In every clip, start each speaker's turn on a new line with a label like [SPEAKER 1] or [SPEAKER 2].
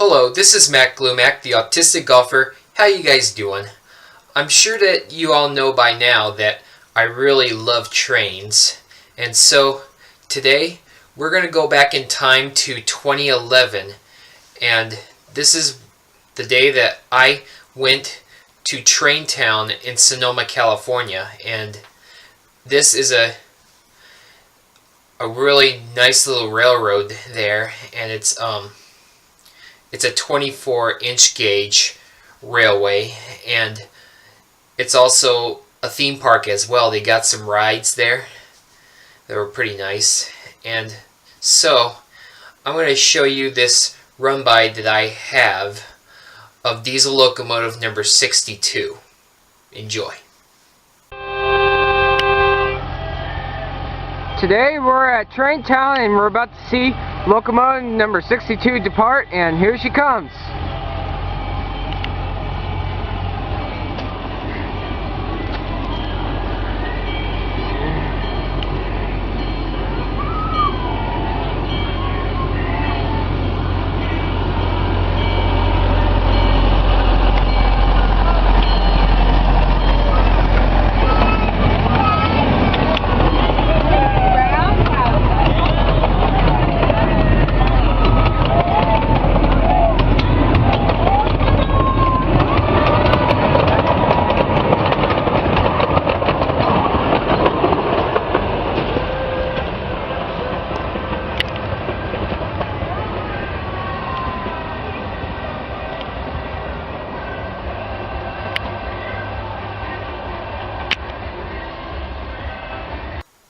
[SPEAKER 1] Hello, this is Mac Glumac, the Autistic Golfer. How you guys doing? I'm sure that you all know by now that I really love trains. And so today we're going to go back in time to 2011. And this is the day that I went to Traintown in Sonoma, California. And this is a really nice little railroad there, and it's a 24-inch gauge railway, and it's also a theme park as well. They got some rides there that were pretty nice. And so I'm going to show you this run by that I have of diesel locomotive number 62. Enjoy.
[SPEAKER 2] Today we're at Traintown and we're about to see locomotive number 62 depart, and here she comes.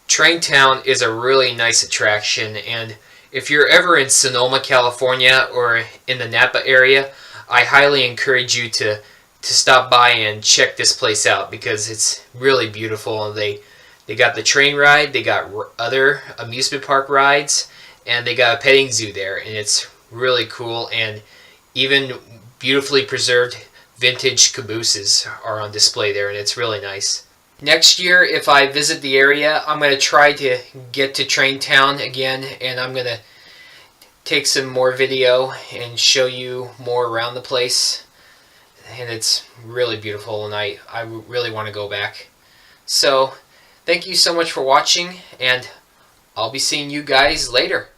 [SPEAKER 1] Traintown is a really nice attraction, and if you're ever in Sonoma, California, or in the Napa area, I highly encourage you to stop by and check this place out because it's really beautiful. And they got the train ride, they got other amusement park rides, and they got a petting zoo there, and it's really cool. And even beautifully preserved vintage cabooses are on display there, and it's really nice. Next year, if I visit the area, I'm going to try to get to Traintown again, and I'm going to take some more video and show you more around the place. And it's really beautiful, and I really want to go back. So, thank you so much for watching, and I'll be seeing you guys later.